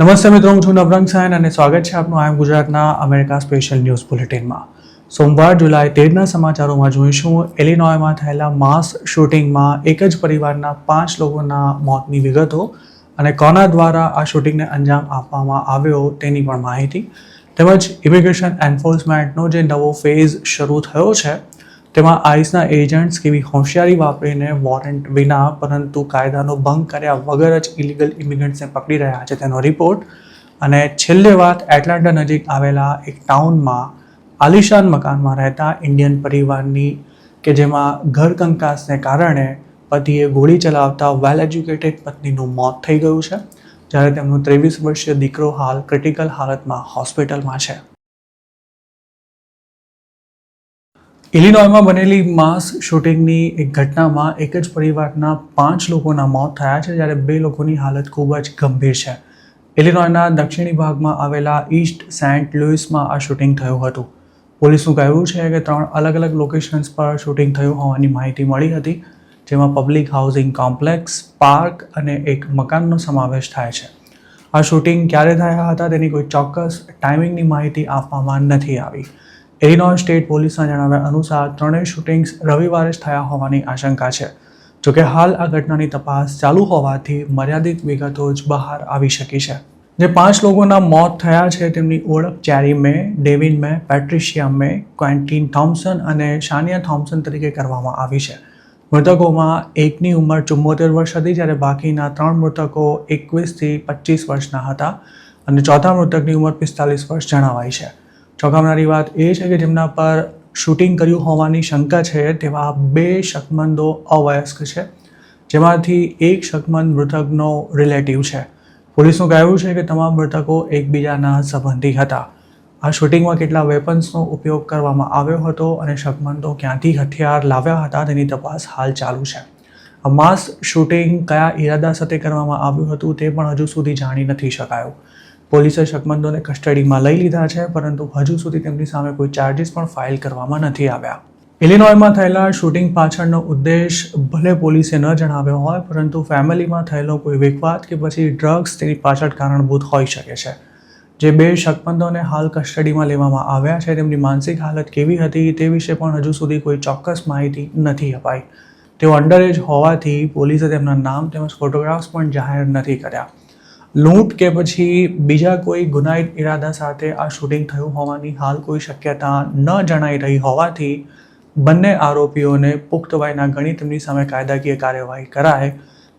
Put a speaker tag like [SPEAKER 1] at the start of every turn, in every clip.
[SPEAKER 1] નમસ્તે મિત્રો, હું છું નવરંગ સાયન અને સ્વાગત છે આપનું આઈ એમ ગુજરાતના અમેરિકા સ્પેશિયલ ન્યૂઝ બુલેટિનમાં. સોમવાર જુલાઈ 13ના સમાચારોમાં જોઈશું ઇલિનોયમાં થયેલા માસ શૂટિંગમાં એક જ પરિવારના 5 લોકોના મોતની વિગતો અને કોના દ્વારા આ શૂટિંગને અંજામ આપવામાં આવ્યો તેની પણ માહિતી, તેમજ ઇમિગ્રેશન એન્ફોર્સમેન્ટનો જે નવો ફેઝ શરૂ થયો છે તેમાં આઈસના એજન્ટ્સ કેવી હોશિયારી વાપરીને વોરંટ વિના પરંતુ કાયદાનો ભંગ કર્યા વગર જ ઇલીગલ ઇમિગ્રન્ટ્સને પકડી રહ્યા છે તેનો રિપોર્ટ. અને છેલ્લે વાત એટલાન્ટા નજીક આવેલા એક ટાઉનમાં આલિશાન મકાનમાં રહેતા ઇન્ડિયન પરિવારની કે જેમાં ઘર કંકાસને કારણે પતિએ ગોળી ચલાવતા વેલ એજ્યુકેટેડ પત્નીનું મોત થઈ ગયું છે, જ્યારે તેમનો 23 વર્ષીય દીકરો હાલ ક્રિટિકલ હાલતમાં હોસ્પિટલમાં છે. ઇલિનોયમાં બનેલી માસ શૂટિંગની એક ઘટનામાં એક જ પરિવારના 5 લોકોના મોત થયા છે, જ્યારે 2 લોકોની હાલત ખૂબ જ ગંભીર છે. ઇલિનોયના દક્ષિણી ભાગમાં આવેલા ઈસ્ટ સેન્ટ લુઇસમાં આ શૂટિંગ થયું હતું. પોલીસનું કહેવું છે કે 3 અલગ અલગ લોકેશન્સ પર શૂટિંગ થયું હોવાની માહિતી મળી હતી, જેમાં પબ્લિક હાઉસિંગ કોમ્પ્લેક્સ, પાર્ક અને એક મકાનનો સમાવેશ થાય છે. આ શૂટિંગ ક્યારે થયા હતા તેની કોઈ ચોક્કસ ટાઈમિંગની માહિતી આપવામાં નથી આવી. ઇલિનોય સ્ટેટ પોલીસના જણાવ્યા અનુસાર 3 શૂટિંગ્સ રવિવારે જ થયા હોવાની આશંકા છે. જોકે હાલ આ ઘટનાની તપાસ ચાલુ હોવાથી મર્યાદિત વિગતો જ બહાર આવી શકી છે. જે 5 લોકોના મોત થયા છે તેમની ઓળખ ચેરી મે, ડેવિન મે, પેટ્રિશિયા મે, ક્વેન્ટિન થોમ્પસન અને શાનિયા થોમ્પસન તરીકે કરવામાં આવી છે. મૃતકોમાં એકની ઉંમર 74 વર્ષ હતી, જ્યારે બાકીના 3 મૃતકો 21 થી 25 વર્ષના હતા અને ચોથા મૃતકની ઉંમર 45 વર્ષ જણાવાઈ છે. ચોંકાવનારી વાત એ છે કે જેમના પર શૂટિંગ કર્યું હોવાની શંકા છે તેવા 2 શકમંદો અવયસ્ક છે, જેમાંથી એક શકમંદ મૃતકનો રિલેટિવ છે. પોલીસનું કહેવું છે કે તમામ મૃતકો એકબીજાના સંબંધી હતા. આ શૂટિંગમાં કેટલા વેપન્સનો ઉપયોગ કરવામાં આવ્યો હતો અને શકમંદો ક્યાંથી હથિયાર લાવ્યા હતા તેની તપાસ હાલ ચાલુ છે. આ માસ શૂટિંગ કયા ઇરાદા સાથે કરવામાં આવ્યું હતું તે પણ હજુ સુધી જાણી નથી શકાયું. પોલીસે શકમંદોને કસ્ટડીમાં લઈ લીધા છે, પરંતુ હજુ સુધી તેમની સામે કોઈ ચાર્જીસ પણ ફાઇલ કરવામાં નથી આવ્યા. ઇલિનોયમાં થયેલા શૂટિંગ પાછળનો ઉદ્દેશ ભલે પોલીસે ન જણાવ્યો હોય, પરંતુ ફેમિલીમાં થયેલો કોઈ વિવાદ કે પછી ડ્રગ્સ તેની પાછળ કારણભૂત હોઈ શકે છે. જે 2 શકમંદોને હાલ કસ્ટડીમાં લેવામાં આવ્યા છે તેમની માનસિક હાલત કેવી હતી તે વિશે પણ હજુ સુધી કોઈ ચોક્કસ માહિતી નથી અપાઈ. તેઓ અંડર એજ હોવાથી પોલીસે તેમના નામ તેમજ ફોટોગ્રાફ્સ પણ જાહેર નથી કર્યા. લૂંટ કે પછી બીજા કોઈ ગુનાહિત ઇરાદા સાથે આ શૂટિંગ થયું હોવાની હાલ કોઈ શક્યતા ન જણાઈ રહી હોવાથી બંને આરોપીઓને પુખ્ત વયના ગણી તેમની સામે કાયદાકીય કાર્યવાહી કરાય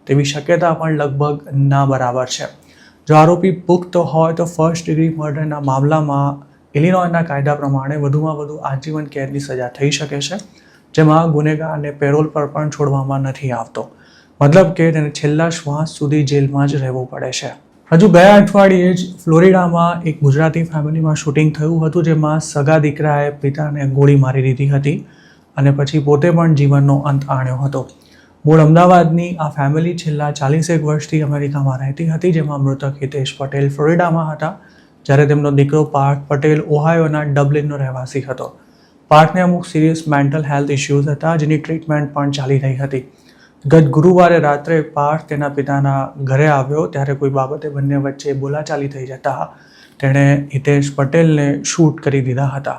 [SPEAKER 1] તેવી શક્યતા પણ લગભગ ના બરાબર છે. જો આરોપી પુખ્ત હોય તો ફર્સ્ટ ડિગ્રી મર્ડરના મામલામાં ઇલિનોયના કાયદા પ્રમાણે વધુમાં વધુ આજીવન કેદની સજા થઈ શકે છે, જેમાં ગુનેગારને પેરોલ પર પણ છોડવામાં નથી આવતો. મતલબ કે તેને છેલ્લા શ્વાસ સુધી જેલમાં જ રહેવું પડે છે. હજુ ગયા અઠવાડિયે જ ફ્લોરિડામાં એક ગુજરાતી ફેમિલીમાં શૂટિંગ થયું હતું, જેમાં સગા દીકરાએ પિતાને ગોળી મારી દીધી હતી અને પછી પોતે પણ જીવનનો અંત આણ્યો હતો. મૂળ અમદાવાદની આ ફેમિલી છેલ્લા 41 વર્ષથી અમેરિકામાં રહેતી હતી, જેમાં મૃતક હિતેશ પટેલ ફ્લોરિડામાં હતા, જ્યારે તેમનો દીકરો પાર્થ પટેલ ઓહાયોના ડબલિનનો રહેવાસી હતો. પાર્થને અમુક સિરિયસ મેન્ટલ હેલ્થ ઇસ્યુઝ હતા, જેની ટ્રીટમેન્ટ પણ ચાલી રહી હતી. ગત ગુરુવારે રાત્રે પાર્થ તેના પિતાના ઘરે આવ્યો ત્યારે કોઈ બાબતે બંને વચ્ચે બોલાચાલી થઈ જતા તેણે હિતેશ પટેલને શૂટ કરી દીધા હતા.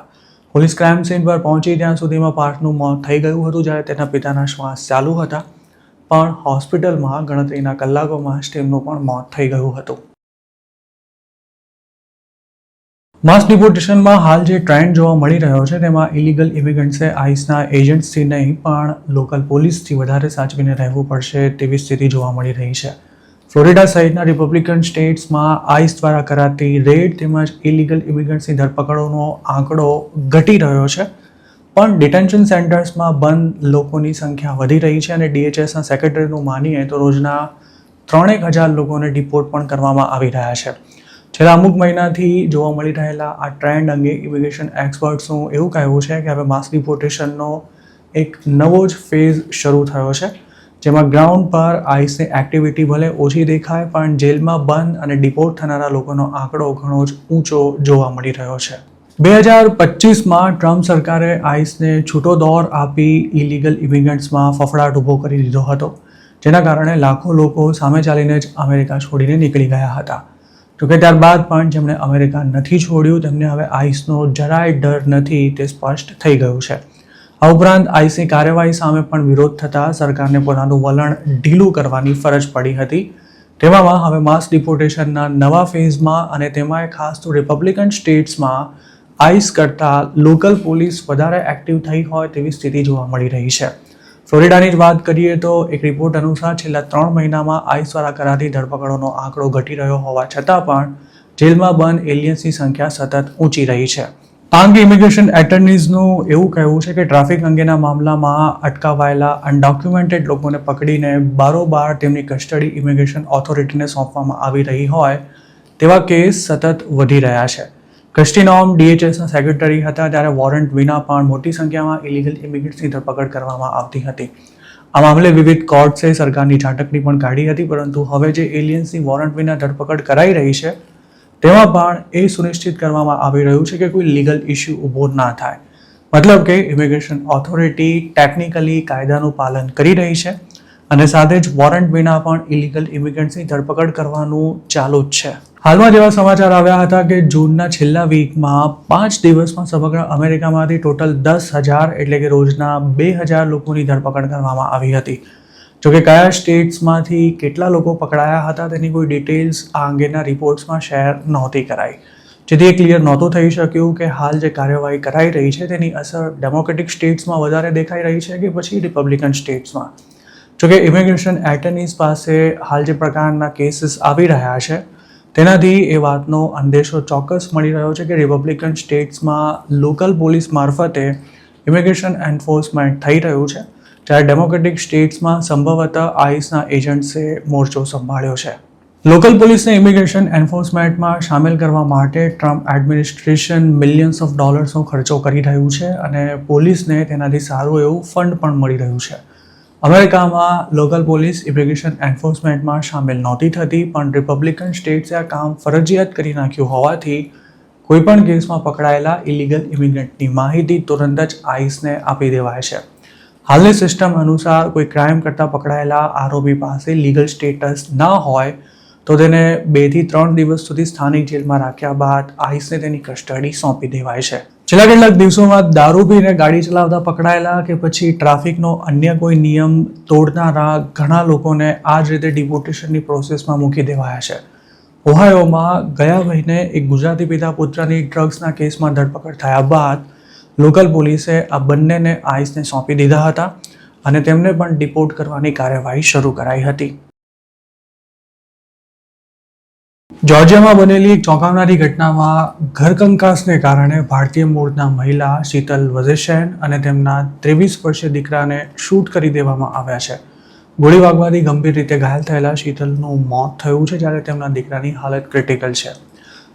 [SPEAKER 1] પોલીસ ક્રાઇમ સીન પર પહોંચી ત્યાં સુધીમાં પાર્થનું મોત થઈ ગયું હતું, જ્યારે તેના પિતાના શ્વાસ ચાલુ હતા, પણ હોસ્પિટલમાં ગણતરીના કલાકોમાં જ તેમનું પણ મોત થઈ ગયું હતું. માસ ડિપોર્ટેશનમાં હાલ જે ટ્રેન્ડ જોવા મળી રહ્યો છે તેમાં ઇલીગલ ઇમિગ્રન્ટ્સે આઈસના એજન્ટ્સથી નહીં પણ લોકલ પોલીસથી વધારે સાચવીને રહેવું પડશે તેવી સ્થિતિ જોવા મળી રહી છે. ફ્લોરિડા સહિતના રિપબ્લિકન સ્ટેટ્સમાં આઈસ દ્વારા કરાતી રેડ તેમજ ઇલીગલ ઇમિગ્રન્ટ્સની ધરપકડોનો આંકડો ઘટી રહ્યો છે, પણ ડિટેન્શન સેન્ટર્સમાં બંધ લોકોની સંખ્યા વધી રહી છે અને DHSના સેક્રેટરીનું માનીએ તો રોજના 3,000 લોકોને ડિપોર્ટ પણ કરવામાં આવી રહ્યા છે. છેલ્લા અમુક મહિનાથી જોવા મળી રહેલા આ ટ્રેન્ડ અંગે ઇમિગ્રેશન એક્સપર્ટ્સનું એવું કહેવું છે કે હવે માસ ડિપોર્ટેશનનો એક નવો જ ફેઝ શરૂ થયો છે, જેમાં ગ્રાઉન્ડ પર આઈસની એક્ટિવિટી ભલે ઓછી દેખાય પણ જેલમાં બંધ અને ડિપોર્ટ થનારા લોકોનો આંકડો ઘણો જ ઊંચો જોવા મળી રહ્યો છે. 2025માં ટ્રમ્પ સરકારે આઈસને છૂટો દોર આપી ઇલીગલ ઇમિગ્રન્ટ્સમાં ફફડાટ ઊભો કરી દીધો હતો, જેના કારણે લાખો લોકો સામે ચાલીને જ અમેરિકા છોડીને નીકળી ગયા હતા. જોકે ત્યારબાદ પણ જેમણે અમેરિકા નથી છોડ્યું તેમને હવે આઈસનો જરાય ડર નથી તે સ્પષ્ટ થઈ ગયું છે. આ ઉપરાંત આઈસની કાર્યવાહી સામે પણ વિરોધ થતાં સરકારને પોતાનું વલણ ઢીલું કરવાની ફરજ પડી હતી. તેવામાં હવે માસ ડિપોર્ટેશનના નવા ફેઝમાં અને તેમાં ખાસ તો રિપબ્લિકન સ્ટેટ્સમાં આઈસ કરતાં લોકલ પોલીસ વધારે એક્ટિવ થઈ હોય તેવી સ્થિતિ જોવા મળી રહી છે. ફ્લોરિડાની જ વાત કરીએ તો એક રિપોર્ટ અનુસાર છેલ્લા 3 મહિનામાં આઈસ દ્વારા કરાતી ધરપકડોનો આંકડો ઘટી રહ્યો હોવા છતાં પણ જેલમાં બંધ એલિયન્સની સંખ્યા સતત ઊંચી રહી છે. આ અંગે ઇમિગ્રેશન એટર્નીઝનું એવું કહેવું છે કે ટ્રાફિક અંગેના મામલામાં અટકાવાયેલા અનડોક્યુમેન્ટેડ લોકોને પકડીને બારોબાર તેમની કસ્ટડી ઇમિગ્રેશન ઓથોરિટીને સોંપવામાં આવી રહી હોય તેવા કેસ સતત વધી રહ્યા છે. ક્રિસ્ટી નોમ DHSના સેક્રેટરી હતા ત્યારે વોરંટ વિના પણ મોટી સંખ્યામાં ઇલીગલ ઇમિગ્રન્ટ્સની ધરપકડ કરવામાં આવતી હતી. આ મામલે વિવિધ કોર્ટ્સે સરકારની ઝાટકણી પણ કાઢી હતી, પરંતુ હવે જે એલિયન્સની વોરંટ વિના ધરપકડ કરાઈ રહી છે તેમાં પણ એ સુનિશ્ચિત કરવામાં આવી રહ્યું છે કે કોઈ લીગલ ઇસ્યુ ઊભો ના થાય. મતલબ કે ઇમિગ્રેશન ઓથોરિટી ટેકનિકલી કાયદાનું પાલન કરી રહી છે અને સાથે જ વોરંટ વિના પણ ઇલીગલ ઇમિગ્રન્ટ્સની ધરપકડ કરવાનું ચાલુ જ છે. હાલમાં જેવા સમાચાર આવ્યા હતા કે જૂનના છેલ્લા વીકમાં 5 દિવસમાં સમગ્ર અમેરિકામાંથી ટોટલ 10,000 એટલે કે રોજના 2,000 લોકોની ધરપકડ કરવામાં આવી હતી. જોકે કયા સ્ટેટ્સમાંથી કેટલા લોકો પકડાયા હતા તેની કોઈ ડિટેલ્સ આ અંગેના રિપોર્ટ્સમાં શેર નહોતી કરાઈ, જેથી એ ક્લિયર નહોતું થઈ શક્યું કે હાલ જે કાર્યવાહી કરાઈ રહી છે તેની અસર ડેમોક્રેટિક સ્ટેટ્સમાં વધારે દેખાઈ રહી છે કે પછી રિપબ્લિકન સ્ટેટ્સમાં. જોકે ઇમિગ્રેશન એટર્નીઝ પાસે હાલ જે પ્રકારના કેસીસ આવી રહ્યા છે તેનાથી એ વાતનો અંદેશો ચોક્કસ મળી રહ્યો છે કે રિપબ્લિકન સ્ટેટ્સમાં લોકલ પોલીસ મારફતે ઇમિગ્રેશન એન્ફોર્સમેન્ટ થઈ રહ્યું છે, જ્યારે ડેમોક્રેટિક સ્ટેટ્સમાં સંભવતઃ આઈસના એજન્ટ્સે મોરચો સંભાળ્યો છે. લોકલ પોલીસને ઇમિગ્રેશન એન્ફોર્સમેન્ટમાં સામેલ કરવા માટે ટ્રમ્પ એડમિનિસ્ટ્રેશન મિલિયન્સ ઓફ ડોલર્સનો ખર્ચો કરી રહ્યું છે અને પોલીસને તેનાથી સારું એવું ફંડ પણ મળી રહ્યું છે. અમેરિકામાં લોકલ પોલીસ ઇમિગ્રેશન એન્ફોર્સમેન્ટમાં સામેલ નહોતી થતી, પણ રિપબ્લિકન સ્ટેટ્સે આ કામ ફરજિયાત કરી નાખ્યું હોવાથી કોઈપણ કેસમાં પકડાયેલા ઇલીગલ ઇમિગ્રન્ટની માહિતી તુરંત જ આઈસને આપી દેવાય છે. હાલની સિસ્ટમ અનુસાર કોઈ ક્રાઇમ કરતાં પકડાયેલા આરોપી પાસે લીગલ સ્ટેટસ ના હોય તો તેને 2 થી 3 દિવસ સુધી સ્થાનિક જેલમાં રાખ્યા બાદ આઈસને તેની કસ્ટડી સોંપી દેવાય છે. છેલ્લા કેટલાક દિવસોમાં દારૂ પીને ગાડી ચલાવતા પકડાયેલા કે પછી ટ્રાફિકનો અન્ય કોઈ નિયમ તોડનારા ઘણા લોકોને આ જ રીતે ડિપોર્ટેશનની પ્રોસેસમાં મૂકી દેવાયા છે. ઓહાયોમાં ગયા મહિને એક ગુજરાતી પિતા પુત્રની ડ્રગ્સના કેસમાં ધરપકડ થયા બાદ લોકલ પોલીસે આ બંનેને આઈસને સોંપી દીધા હતા અને તેમને પણ ડિપોર્ટ કરવાની કાર્યવાહી શરૂ કરાઈ હતી. જોર્જિયામાં બનેલી એક ચોંકાવનારી ઘટનામાં ઘરકંકાસને કારણે ભારતીય મૂળના મહિલા શીતલ વઝેશેન અને તેમના 23 વર્ષીય દીકરાને શૂટ કરી દેવામાં આવ્યા છે. ગોળી વાગવાથી ગંભીર રીતે ઘાયલ થયેલા શીતલનું મોત થયું છે, જ્યારે તેમના દીકરાની હાલત ક્રિટિકલ છે.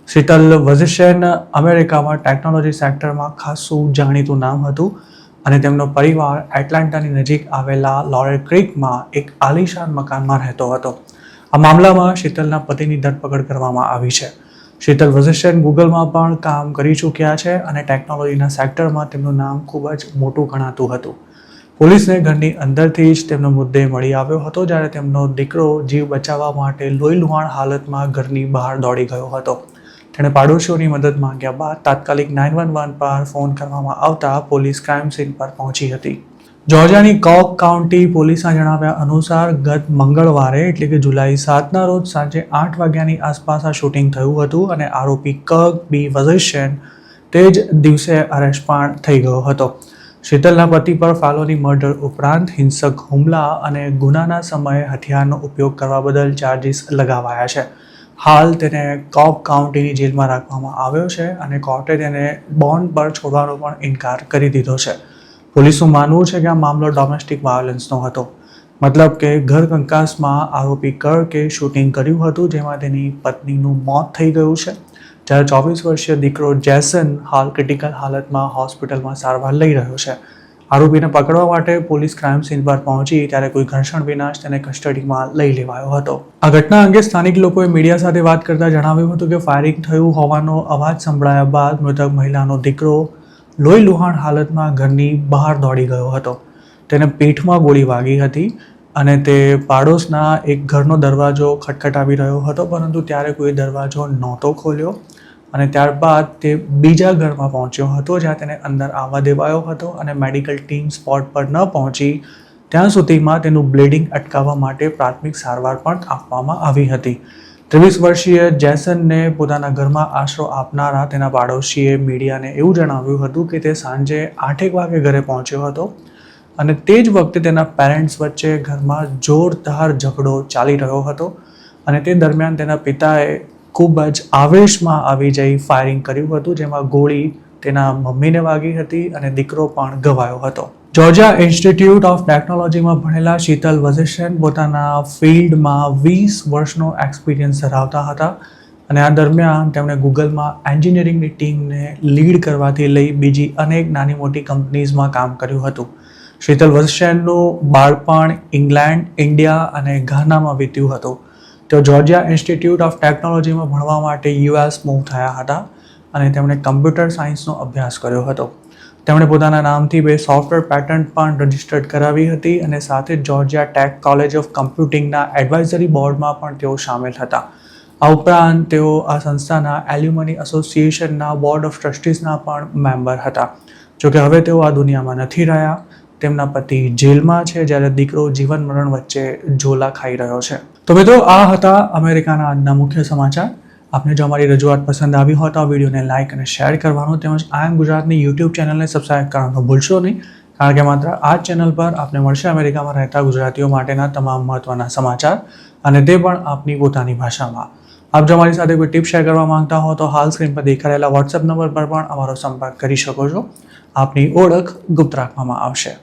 [SPEAKER 1] શીતલ વઝેશેન અમેરિકામાં ટેકનોલોજી સેક્ટરમાં ખાસું જાણીતું નામ હતું અને તેમનો પરિવાર એટલાન્ટાની નજીક આવેલા લોરેલ ક્રીકમાં એક આલીશાન મકાનમાં રહેતો હતો. આ મામલામાં શીતલના પતિની ધરપકડ કરવામાં આવી છે. શીતલ વઝેશેન ગૂગલમાં પણ કામ કરી ચૂક્યા છે અને ટેકનોલોજીના સેક્ટરમાં તેમનું નામ ખૂબ જ મોટું ગણાતું હતું. પોલીસને ઘરની અંદરથી જ તેમનો મુદ્દે મળી આવ્યો હતો, જ્યારે તેમનો દીકરો જીવ બચાવવા માટે લોહીલુહાણ હાલતમાં ઘરની બહાર દોડી ગયો હતો. તેણે પાડોશીઓની મદદ માંગ્યા બાદ તાત્કાલિક 911 પર ફોન કરવામાં આવતા પોલીસ ક્રાઇમ સીન પર પહોંચી હતી. જોર્જિયાની કોક કાઉન્ટી પોલીસના જણાવ્યા અનુસાર ગત મંગળવારે એટલે કે જુલાઈ 7ના રોજ સાંજે 8 વાગ્યાની આસપાસ આ શૂટિંગ થયું હતું અને આરોપી કર્ક બી વઝેશેન તે જ દિવસે અરેસ્ટ પણ થઈ ગયો હતો. શીતલના પતિ પર ફાલોની મર્ડર ઉપરાંત હિંસક હુમલા અને ગુનાના સમયે હથિયારનો ઉપયોગ કરવા બદલ ચાર્જીસ લગાવાયા છે. હાલ તેને કોક કાઉન્ટીની જેલમાં રાખવામાં આવ્યો છે અને કોર્ટે તેને બોન્ડ પર છોડવાનો પણ ઇનકાર કરી દીધો છે. પોલીસનું માનવું છે કે આ મામલો ડોમેસ્ટિક વાયોલન્સનો હતો. મતલબ કે ઘર કંકાસમાં આરોપી કર્કે શૂટિંગ કર્યું હતું, જેમાં તેની પત્નીનું મોત થઈ ગયું છે, જ્યારે 24 વર્ષીય દીકરો જેસન હાલ ક્રિટિકલ હાલતમાં હોસ્પિટલમાં સારવાર લઈ રહ્યો છે. આરોપીને પકડવા માટે પોલીસ ક્રાઇમ સીન પર પહોંચી ત્યારે કોઈ ઘર્ષણ વિના જ તેને કસ્ટડીમાં લઈ લેવાયો હતો. આ ઘટના અંગે સ્થાનિક લોકોએ મીડિયા સાથે વાત કરતા જણાવ્યું હતું કે ફાયરિંગ થયું હોવાનો અવાજ સંભળાયા બાદ મૃતક મહિલાનો દીકરો લોહીલુહાણ હાલતમાં ઘરની બહાર દોડી ગયો હતો. તેને પીઠમાં ગોળી વાગી હતી અને તે પાડોશના એક ઘરનો દરવાજો ખટખટાવી રહ્યો હતો, પરંતુ ત્યારે કોઈ દરવાજો નહોતો ખોલ્યો અને ત્યારબાદ તે બીજા ઘરમાં પહોંચ્યો હતો, જ્યાં તેને અંદર આવવા દેવાયો હતો અને મેડિકલ ટીમ સ્પોટ પર ન પહોંચી ત્યાં સુધીમાં તેનું બ્લીડિંગ અટકાવવા માટે પ્રાથમિક સારવાર પણ આપવામાં આવી હતી. 23 વર્ષીય જેસનને પોતાના ઘરમાં આશરો આપનારા તેના પાડોશીએ મીડિયાને એવું જણાવ્યું હતું કે તે સાંજે 8 વાગે ઘરે પહોંચ્યો હતો અને તે જ વખતે તેના પેરેન્ટ્સ વચ્ચે ઘરમાં જોરદાર ઝઘડો ચાલી રહ્યો હતો અને તે દરમિયાન તેના પિતાએ ખૂબ જ આવેશમાં આવી જઈ ફાયરિંગ કર્યું હતું, જેમાં ગોળી તેના મમ્મીને વાગી હતી અને દીકરો પણ ઘવાયો હતો. જોર્જિયા ઇન્સ્ટિટ્યૂટ ઓફ ટેકનોલોજીમાં ભણેલા શીતલ વશિષ્ઠન પોતાના ફિલ્ડમાં 20 વર્ષનો એક્સપિરિયન્સ ધરાવતા હતા અને આ દરમિયાન તેમણે ગૂગલમાં એન્જિનિયરિંગની ટીમને લીડ કરવાથી લઈ બીજી અનેક નાની મોટી કંપનીઝમાં કામ કર્યું હતું. શીતલ વશિષ્ઠનનું બાળપણ ઇંગ્લેન્ડ, ઇન્ડિયા અને ઘાનામાં વીત્યું હતું. તેઓ જોર્જિયા ઇન્સ્ટિટ્યૂટ ઓફ ટેકનોલોજીમાં ભણવા માટે યુએસ મૂવ થયા હતા અને તેમણે કમ્પ્યુટર સાયન્સનો અભ્યાસ કર્યો હતો. તેમણે પોતાના નામથી 2 સોફ્ટવેર પેટન્ટ પણ રજિસ્ટર્ડ કરાવી હતી અને સાથે જ જોર્જિયા ટેક કોલેજ ઓફ કમ્પ્યુટિંગના એડવાઇઝરી બોર્ડમાં પણ તેઓ સામેલ હતા. આ ઉપરાંત તેઓ આ સંસ્થાના એલ્યુમની એસોસિએશનના બોર્ડ ઓફ ટ્રસ્ટીઝના પણ મેમ્બર હતા. જોકે હવે તેઓ આ દુનિયામાં નથી રહ્યા. તેમના પતિ જેલમાં છે, જ્યારે દીકરો જીવન મરણ વચ્ચે ઝોલા ખાઈ રહ્યો છે. તો મિત્રો, આ હતા અમેરિકાના આજના મુખ્ય સમાચાર. આપને જો અમારી રજૂઆત પસંદ આવી હોય તો આ વિડીયોને લાઇક અને શેર કરવાનું, તેમજ આઈ એમ ગુજરાતની યુટ્યુબ ચેનલને સબસ્ક્રાઇબ કરવાનું ભૂલશો નહીં, કારણ કે માત્ર આ જ ચેનલ પર આપને મળશે અમેરિકામાં રહેતા ગુજરાતીઓ માટેના તમામ મહત્ત્વના સમાચાર, અને તે પણ આપની પોતાની ભાષામાં. આપ જો અમારી સાથે કોઈ ટિપ શેર કરવા માંગતા હો તો હાલ સ્ક્રીન પર દેખાઈ રહેલા વોટ્સએપ નંબર પર પણ અમારો સંપર્ક કરી શકો છો. આપની ઓળખ ગુપ્ત રાખવામાં આવશે.